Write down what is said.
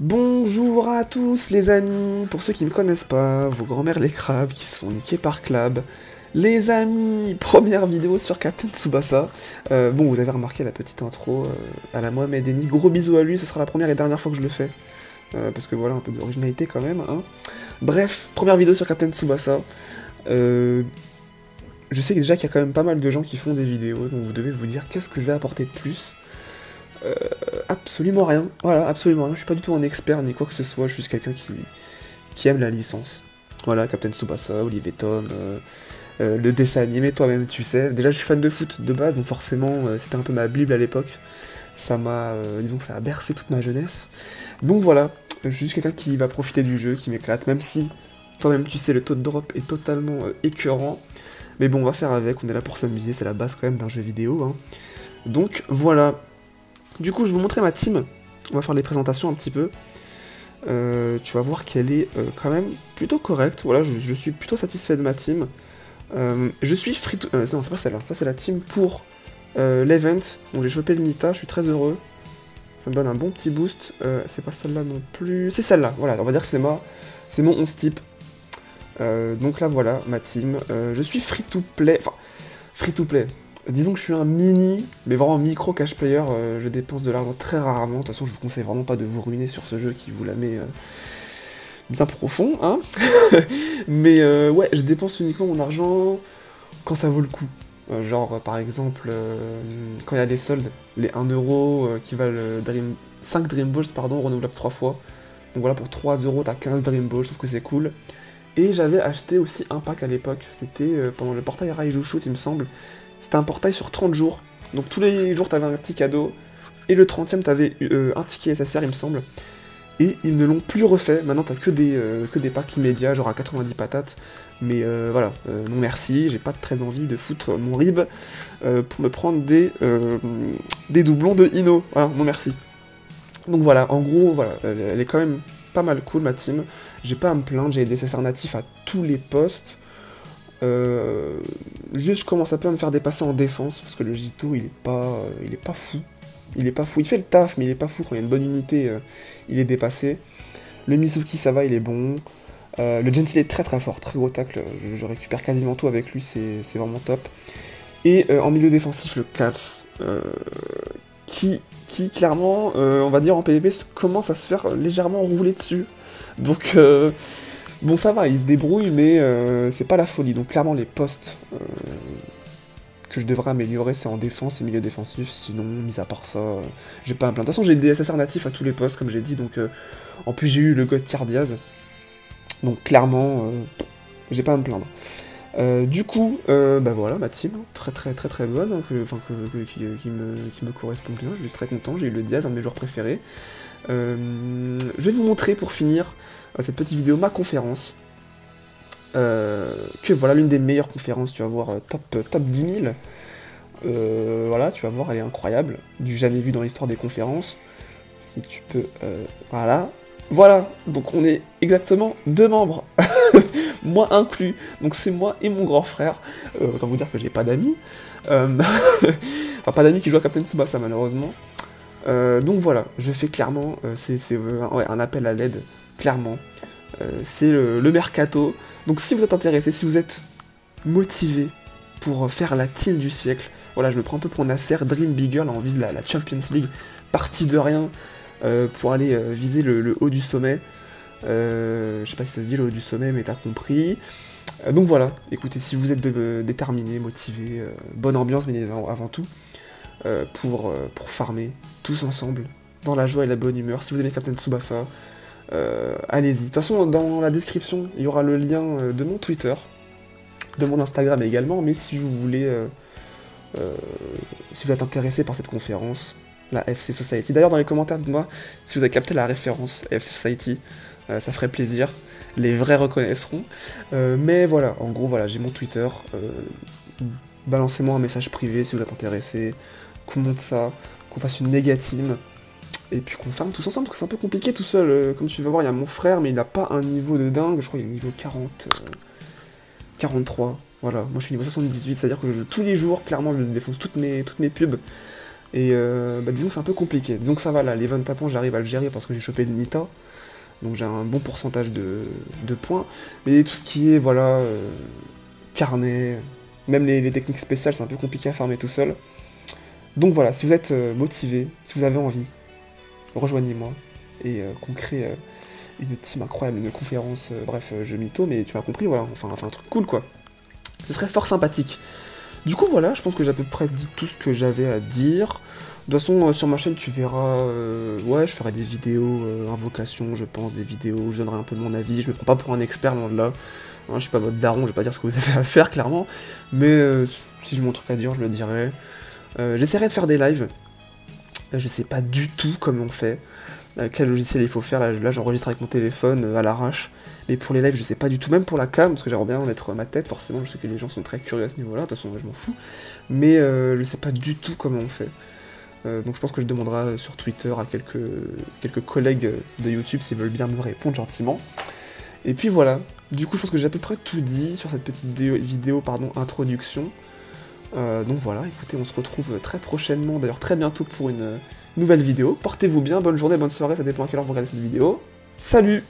Bonjour à tous les amis, pour ceux qui me connaissent pas, vos grands-mères les crabes qui se font niquer par Clab. Les amis, première vidéo sur Captain Tsubasa. Bon, vous avez remarqué la petite intro à la Mohamed Eni, gros bisous à lui, ce sera la première et dernière fois que je le fais. Parce que voilà, un peu d'originalité quand même, hein. Bref, première vidéo sur Captain Tsubasa. Je sais déjà qu'il y a quand même pas mal de gens qui font des vidéos, donc vous devez vous dire qu'est-ce que je vais apporter de plus. Absolument rien, voilà, absolument rien, je suis pas du tout un expert ni quoi que ce soit, je suis juste quelqu'un qui aime la licence. Voilà, Captain Tsubasa, Olivier Tom, le dessin animé, toi-même tu sais. Déjà je suis fan de foot de base, donc forcément c'était un peu ma bible à l'époque. Ça m'a, disons que ça a bercé toute ma jeunesse. Donc voilà, je suis juste quelqu'un qui va profiter du jeu, qui m'éclate, même si toi-même tu sais le taux de drop est totalement écœurant. Mais bon, on va faire avec, on est là pour s'amuser, c'est la base quand même d'un jeu vidéo, hein. Donc voilà. Du coup, je vais vous montrer ma team. On va faire les présentations un petit peu. Tu vas voir qu'elle est quand même plutôt correcte. Voilà, je suis plutôt satisfait de ma team. Je suis free to... non, c'est pas celle-là. Ça, c'est la team pour l'event. Donc, j'ai chopé le Nita. Je suis très heureux. Ça me donne un bon petit boost. C'est pas celle-là non plus. C'est celle-là. Voilà, on va dire que c'est mon 11 type. Donc là, voilà, ma team. Je suis free to play. Enfin, free to play. Disons que je suis un mini, mais vraiment micro cash player, je dépense de l'argent très rarement. De toute façon, je vous conseille vraiment pas de vous ruiner sur ce jeu qui vous la met bien profond, hein. Mais ouais, je dépense uniquement mon argent quand ça vaut le coup. Genre, par exemple, quand il y a des soldes, les 1€ qui valent 5 Dream Balls, pardon, renouvelables 3 fois. Donc voilà, pour 3€ t'as 15 Dream Balls, je trouve que c'est cool. Et j'avais acheté aussi un pack à l'époque, c'était pendant le portail Raiju Shoot, il me semble. C'était un portail sur 30 jours, donc tous les jours t'avais un petit cadeau, et le 30e t'avais un ticket SSR il me semble, et ils ne l'ont plus refait, maintenant t'as que des packs immédiats, genre à 90 patates, mais voilà, non merci, j'ai pas très envie de foutre mon rib pour me prendre des doublons de Ino, voilà, non merci. Donc voilà, en gros, voilà, elle est quand même pas mal cool ma team, j'ai pas à me plaindre, j'ai des SSR natifs à tous les postes. Juste je commence un peu à me faire dépasser en défense, parce que le Jito il est pas fou. Il est pas fou, il fait le taf, mais il est pas fou, quand il y a une bonne unité, il est dépassé. Le Mizuki ça va, il est bon. Le Gentil est très très fort, très gros tacle, je récupère quasiment tout avec lui, c'est vraiment top. Et en milieu défensif, le Caps, qui clairement, on va dire en PvP, commence à se faire légèrement rouler dessus. Donc bon, ça va, il se débrouille, mais c'est pas la folie. Donc clairement, les postes que je devrais améliorer, c'est en défense et milieu défensif. Sinon, mis à part ça, j'ai pas à me plaindre. De toute façon, j'ai des SSR natifs à tous les postes, comme j'ai dit. Donc en plus, j'ai eu le God Tier Diaz. Donc clairement, j'ai pas à me plaindre. Du coup, bah voilà, ma team, très très très très bonne, hein, qui me correspond bien. Je suis très content. J'ai eu le Diaz, un de mes joueurs préférés. Je vais vous montrer pour finir cette petite vidéo ma conférence, que voilà l'une des meilleures conférences, tu vas voir, top 10 000, voilà, tu vas voir, elle est incroyable, du jamais vu dans l'histoire des conférences, si tu peux, voilà, donc on est exactement 2 membres, moi inclus, donc c'est moi et mon grand frère, autant vous dire que j'ai pas d'amis, enfin pas d'amis qui jouent à Captain Tsubasa malheureusement. Donc voilà, je fais clairement, ouais, un appel à l'aide, clairement. C'est le mercato. Donc si vous êtes intéressé, si vous êtes motivé pour faire la team du siècle, voilà, je me prends un peu pour Nasser, Dream Bigger, là on vise la Champions League, partie de rien, pour aller viser le haut du sommet. Je sais pas si ça se dit le haut du sommet, mais t'as compris. Donc voilà, écoutez, si vous êtes déterminé, motivé, bonne ambiance, mais avant tout, pour farmer tous ensemble, dans la joie et la bonne humeur. Si vous aimez Captain Tsubasa, allez-y. De toute façon, dans la description, il y aura le lien de mon Twitter, de mon Instagram également, mais si vous voulez, si vous êtes intéressé par cette conférence, la FC Society. D'ailleurs, dans les commentaires, dites-moi si vous avez capté la référence FC Society, ça ferait plaisir. Les vrais reconnaîtront. Mais voilà, en gros, voilà, j'ai mon Twitter. Balancez-moi un message privé si vous êtes intéressé, qu'on monte ça, qu'on fasse une méga team, et puis qu'on farme tous ensemble, parce que c'est un peu compliqué tout seul. Comme tu vas voir, il y a mon frère, mais il n'a pas un niveau de dingue, je crois qu'il est niveau 40, 43, voilà. Moi je suis niveau 78, c'est-à-dire que je joue tous les jours, clairement je défonce toutes mes pubs, Et disons que c'est un peu compliqué. Disons que ça va là, les 20 tapons, j'arrive à le gérer parce que j'ai chopé le Nita. Donc j'ai un bon pourcentage de points. Mais tout ce qui est, voilà, carnet, même les techniques spéciales, c'est un peu compliqué à farmer tout seul. Donc voilà, si vous êtes motivé, si vous avez envie, rejoignez-moi et qu'on crée une team incroyable, une conférence, bref, jeu mytho, mais tu m'as compris, voilà, enfin un truc cool quoi. Ce serait fort sympathique. Du coup voilà, je pense que j'ai à peu près dit tout ce que j'avais à dire. De toute façon, sur ma chaîne, tu verras, ouais, je ferai des vidéos, invocations, je pense, des vidéos, je donnerai un peu mon avis, je me prends pas pour un expert, loin de là. Hein, je suis pas votre daron, je vais pas dire ce que vous avez à faire, clairement, mais si j'ai mon truc à dire, je le dirai. J'essaierai de faire des lives, je sais pas du tout comment on fait, quel logiciel il faut faire, là j'enregistre avec mon téléphone à l'arrache, mais pour les lives je sais pas du tout, même pour la cam, parce que j'aimerais bien mettre ma tête, forcément je sais que les gens sont très curieux à ce niveau là, de toute façon je m'en fous, mais je sais pas du tout comment on fait. Donc je pense que je demanderai sur Twitter à quelques collègues de YouTube s'ils veulent bien me répondre gentiment. Et puis voilà, du coup je pense que j'ai à peu près tout dit sur cette petite vidéo introduction. Donc voilà, écoutez, on se retrouve très prochainement, d'ailleurs très bientôt pour une nouvelle vidéo. Portez-vous bien, bonne journée, bonne soirée, ça dépend à quelle heure vous regardez cette vidéo. Salut!